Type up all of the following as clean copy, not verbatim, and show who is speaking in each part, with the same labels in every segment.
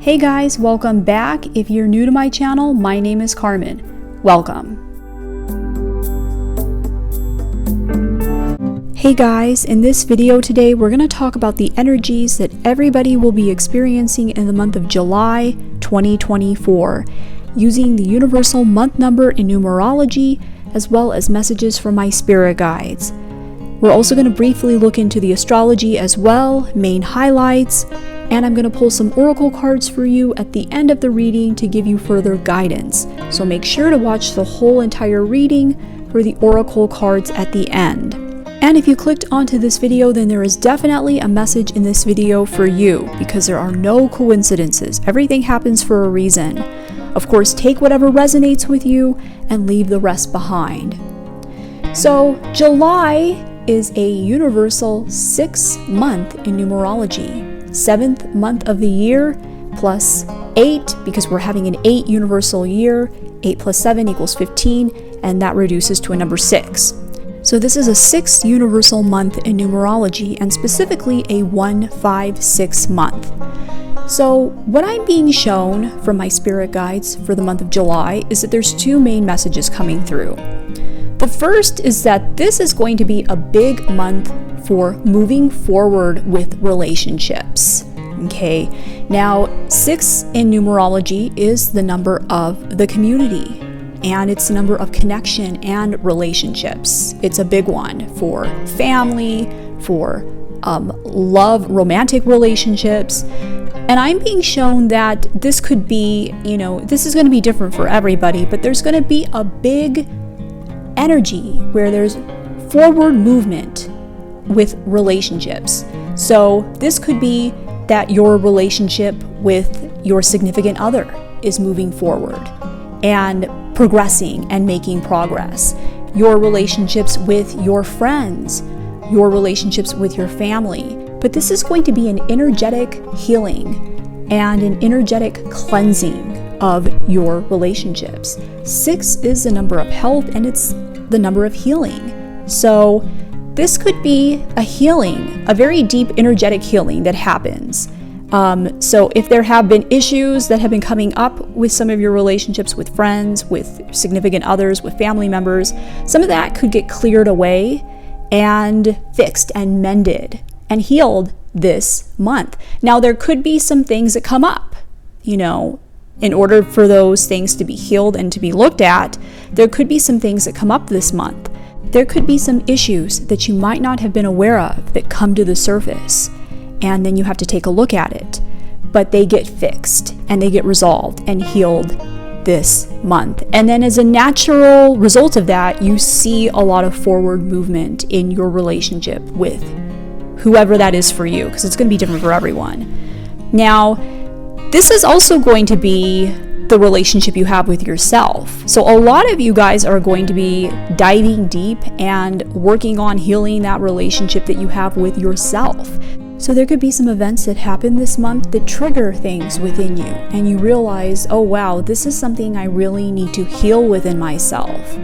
Speaker 1: Hey guys, welcome back. If you're new to my channel, my name is Carmen. Welcome. Hey guys, in this video today, we're going to talk about the energies that everybody will be experiencing in the month of July 2024, using the universal month number in numerology, as well as messages from my spirit guides. We're also going to briefly look into the astrology as well, main highlights, and I'm going to pull some oracle cards for you at the end of the reading to give you further guidance. So make sure to watch the whole entire reading for the oracle cards at the end. And if you clicked onto this video, then there is definitely a message in this video for you, because there are no coincidences. Everything happens for a reason. Of course, take whatever resonates with you and leave the rest behind. So July is a universal 6th month in numerology. 7th month of the year plus 8, because we're having an 8 universal year. 8 plus 7 equals 15, and that reduces to a number 6. So this is a 6th universal month in numerology, and specifically a 1-5-6 month. So what I'm being shown from my spirit guides for the month of July is that there's two main messages coming through. The first is that this is going to be a big month for moving forward with relationships. Okay, now 6 in numerology is the number of the community, and it's the number of connection and relationships. It's a big one for family, for love, romantic relationships. And I'm being shown that this could be, this is going to be different for everybody, but there's going to be a big energy where there's forward movement with relationships. So this could be that your relationship with your significant other is moving forward and progressing and making progress. Your relationships with your friends, your relationships with your family. But this is going to be an energetic healing and an energetic cleansing of your relationships. 6 is the number of health, and it's the number of healing. So this could be a healing, a very deep energetic healing that happens. So if there have been issues that have been coming up with some of your relationships with friends, with significant others, with family members, some of that could get cleared away and fixed and mended and healed this month. Now, there could be some things that come up, in order for those things to be healed and to be looked at. There could be some things that come up this month. There could be some issues that you might not have been aware of that come to the surface, and then you have to take a look at it. But they get fixed and they get resolved and healed this month. And then as a natural result of that, you see a lot of forward movement in your relationship with whoever that is for you, because it's going to be different for everyone. Now, this is also going to be the relationship you have with yourself. So a lot of you guys are going to be diving deep and working on healing that relationship that you have with yourself. So there could be some events that happen this month that trigger things within you, and you realize, oh wow, this is something I really need to heal within myself.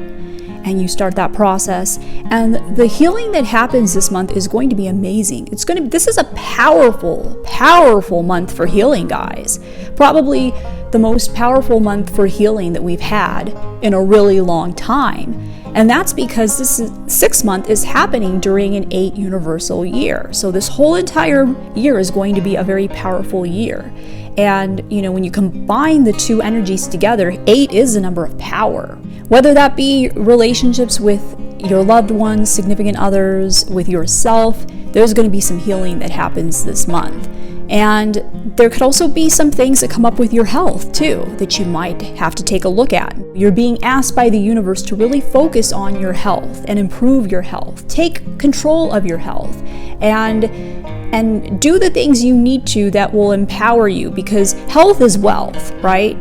Speaker 1: And you start that process, and the healing that happens this month is going to be amazing. This is a powerful month for healing, guys. Probably the most powerful month for healing that we've had in a really long time. And that's because this 6th month is happening during an 8 universal year. So this whole entire year is going to be a very powerful year. And, when you combine the two energies together, 8 is the number of power. Whether that be relationships with your loved ones, significant others, with yourself, there's going to be some healing that happens this month. And there could also be some things that come up with your health too, that you might have to take a look at. You're being asked by the universe to really focus on your health and improve your health. Take control of your health and do the things you need to that will empower you, because health is wealth, right?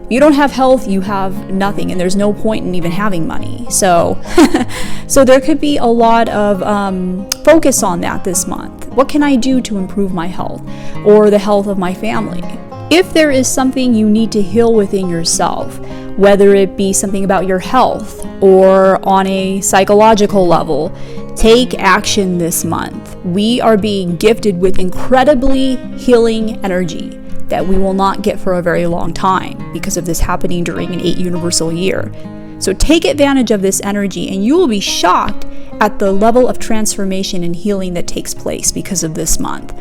Speaker 1: If you don't have health, you have nothing, and there's no point in even having money. So there could be a lot of focus on that this month. What can I do to improve my health or the health of my family? If there is something you need to heal within yourself, whether it be something about your health or on a psychological level, take action this month. We are being gifted with incredibly healing energy. that we will not get for a very long time because of this happening during an 8 universal year. So take advantage of this energy, and you will be shocked at the level of transformation and healing that takes place because of this month.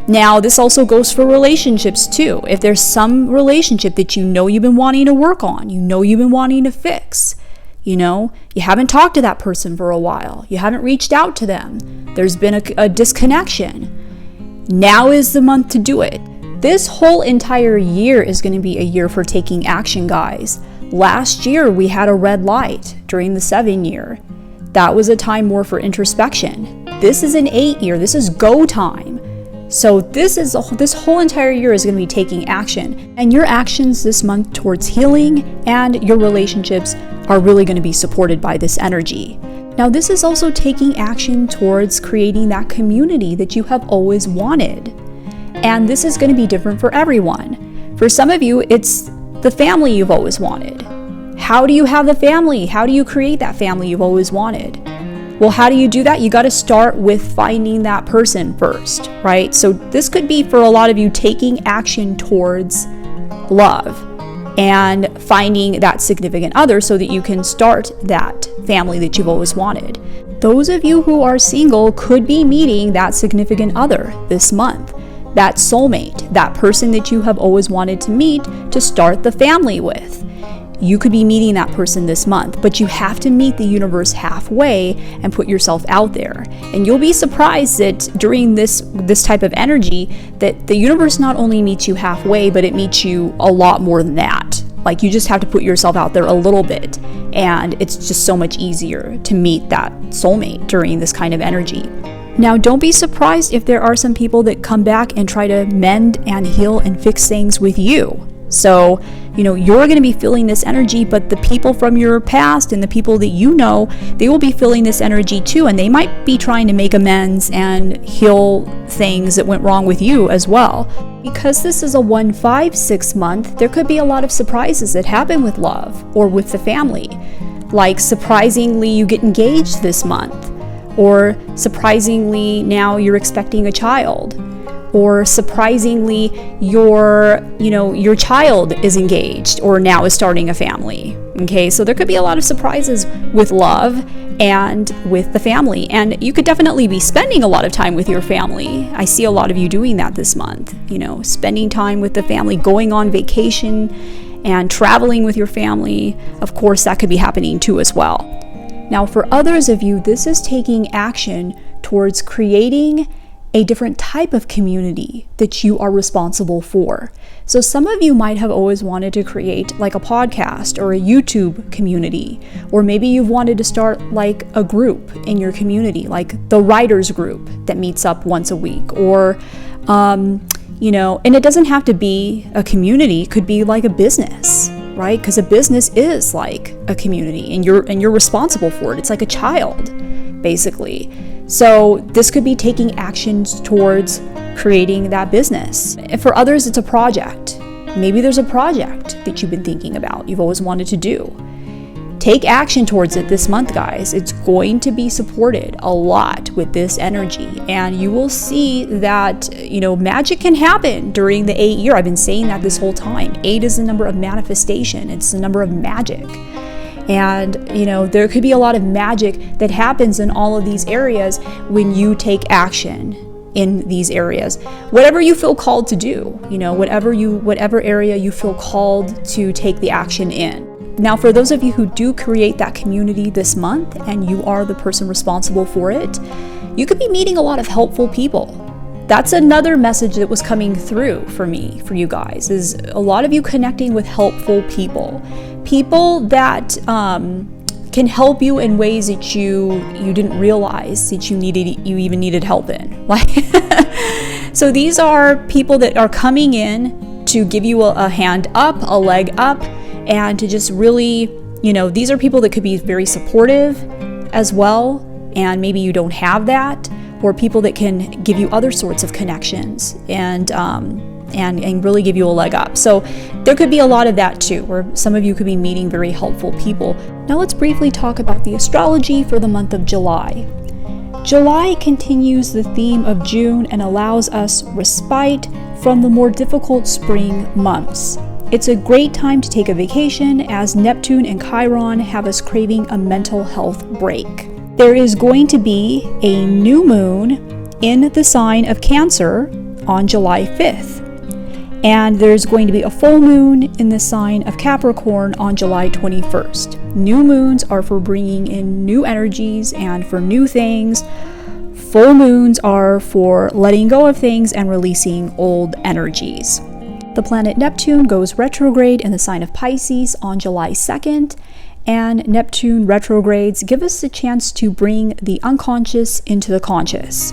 Speaker 1: Now, this also goes for relationships too. If there's some relationship that you know you've been wanting to work on, you know you've been wanting to fix, you haven't talked to that person for a while, you haven't reached out to them, there's been a disconnection, now is the month to do it. This whole entire year is going to be a year for taking action, guys. Last year, we had a red light during the 7 year. That was a time more for introspection. This is an 8 year. This is go time. So this whole entire year is going to be taking action. And your actions this month towards healing and your relationships are really going to be supported by this energy. Now, this is also taking action towards creating that community that you have always wanted. And this is going to be different for everyone. For some of you, it's the family you've always wanted. How do you have the family? How do you create that family you've always wanted? Well, how do you do that? You got to start with finding that person first, right? So this could be for a lot of you taking action towards love and finding that significant other so that you can start that family that you've always wanted. Those of you who are single could be meeting that significant other this month. That soulmate, that person that you have always wanted to meet to start the family with. You could be meeting that person this month, but you have to meet the universe halfway and put yourself out there. And you'll be surprised that during this type of energy, that the universe not only meets you halfway, but it meets you a lot more than that. Like, you just have to put yourself out there a little bit, and it's just so much easier to meet that soulmate during this kind of energy. Now, don't be surprised if there are some people that come back and try to mend and heal and fix things with you. So, you're going to be feeling this energy, but the people from your past and the people that you know, they will be feeling this energy too, and they might be trying to make amends and heal things that went wrong with you as well. Because this is a 1-5-6 month, there could be a lot of surprises that happen with love or with the family. Like, surprisingly, you get engaged this month. Or surprisingly, now you're expecting a child. Or surprisingly, your child is engaged or now is starting a family. Okay, so there could be a lot of surprises with love and with the family. And you could definitely be spending a lot of time with your family. I see a lot of you doing that this month. Spending time with the family, going on vacation and traveling with your family. Of course, that could be happening too as well. Now, for others of you, this is taking action towards creating a different type of community that you are responsible for. So some of you might have always wanted to create like a podcast or a YouTube community, or maybe you've wanted to start like a group in your community, like the writers group that meets up once a week, or and it doesn't have to be a community, it could be like a business. Right? Because a business is like a community, and you're responsible for it. It's like a child, basically. So this could be taking actions towards creating that business. And for others, it's a project. Maybe there's a project that you've been thinking about, you've always wanted to do. Take action towards it this month, guys. It's going to be supported a lot with this energy, and you will see that, magic can happen during the 8 year. I've been saying that this whole time. 8 is the number of manifestation. It's the number of magic. And, there could be a lot of magic that happens in all of these areas when you take action in these areas. Whatever you feel called to do, whatever area you feel called to take the action in. Now, for those of you who do create that community this month and you are the person responsible for it, you could be meeting a lot of helpful people. That's another message that was coming through for me, for you guys, is a lot of you connecting with helpful people. People that can help you in ways that you didn't realize that you even needed help in. So these are people that are coming in to give you a hand up, a leg up, and to just really, these are people that could be very supportive as well, and maybe you don't have that, or people that can give you other sorts of connections and really give you a leg up. So there could be a lot of that too, where some of you could be meeting very helpful people. Now let's briefly talk about the astrology for the month of July. July continues the theme of June and allows us respite from the more difficult spring months. It's a great time to take a vacation as Neptune and Chiron have us craving a mental health break. There is going to be a new moon in the sign of Cancer on July 5th. And there's going to be a full moon in the sign of Capricorn on July 21st. New moons are for bringing in new energies and for new things. Full moons are for letting go of things and releasing old energies. The planet Neptune goes retrograde in the sign of Pisces on July 2nd, and Neptune retrogrades give us the chance to bring the unconscious into the conscious.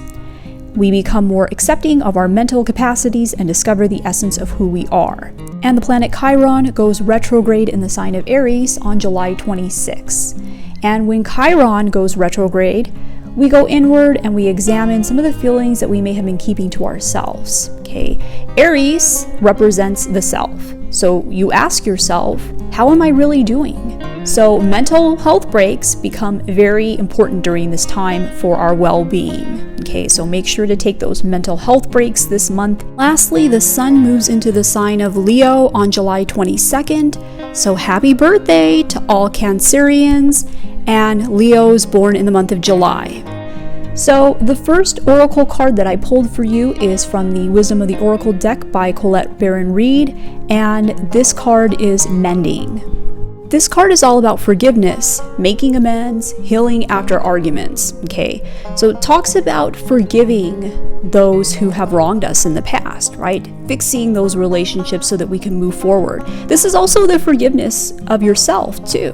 Speaker 1: We become more accepting of our mental capacities and discover the essence of who we are. And the planet Chiron goes retrograde in the sign of Aries on July 26. And when Chiron goes retrograde, we go inward and we examine some of the feelings that we may have been keeping to ourselves. Okay, Aries represents the self. So you ask yourself, how am I really doing? So mental health breaks become very important during this time for our well-being. Okay, so make sure to take those mental health breaks this month. Lastly, the sun moves into the sign of Leo on July 22nd. So happy birthday to all Cancerians and Leos born in the month of July. So the first oracle card that I pulled for you is from the Wisdom of the Oracle deck by Colette Baron-Reid, and this card is Mending. This card is all about forgiveness, making amends, healing after arguments, okay? So it talks about forgiving those who have wronged us in the past, right? Fixing those relationships so that we can move forward. This is also the forgiveness of yourself too.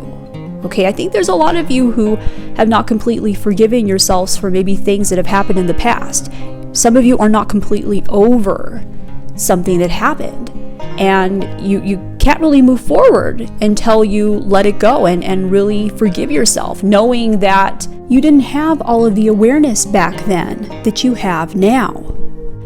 Speaker 1: Okay, I think there's a lot of you who have not completely forgiven yourselves for maybe things that have happened in the past. Some of you are not completely over something that happened, and you can't really move forward until you let it go and really forgive yourself, knowing that you didn't have all of the awareness back then that you have now.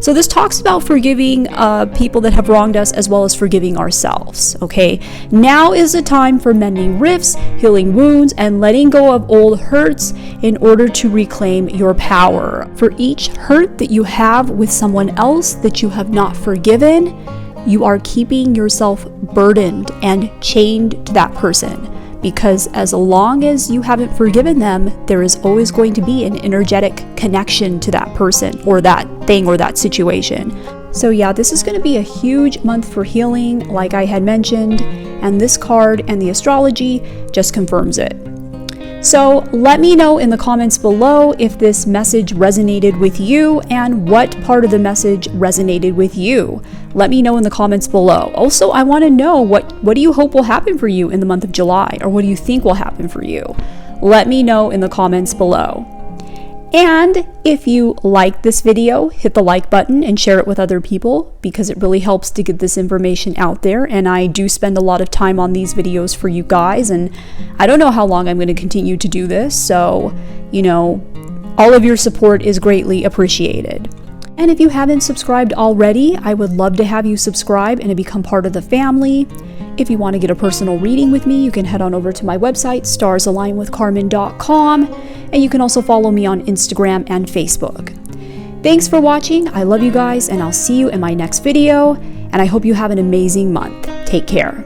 Speaker 1: So this talks about forgiving people that have wronged us as well as forgiving ourselves, okay? Now is the time for mending rifts, healing wounds, and letting go of old hurts in order to reclaim your power. For each hurt that you have with someone else that you have not forgiven, you are keeping yourself burdened and chained to that person. Because as long as you haven't forgiven them, there is always going to be an energetic connection to that person or that thing or that situation. So yeah, this is going to be a huge month for healing, like I had mentioned, and this card and the astrology just confirms it. So let me know in the comments below if this message resonated with you and what part of the message resonated with you. Let me know in the comments below. Also, I want to know what do you hope will happen for you in the month of July, or what do you think will happen for you? Let me know in the comments below. And if you liked this video, hit the like button and share it with other people, because it really helps to get this information out there. And I do spend a lot of time on these videos for you guys, and I don't know how long I'm going to continue to do this. So, you know, all of your support is greatly appreciated. And if you haven't subscribed already, I would love to have you subscribe and to become part of the family. If you want to get a personal reading with me, you can head on over to my website, starsalignwithcarmen.com, and you can also follow me on Instagram and Facebook. Thanks for watching. I love you guys, and I'll see you in my next video, and I hope you have an amazing month. Take care.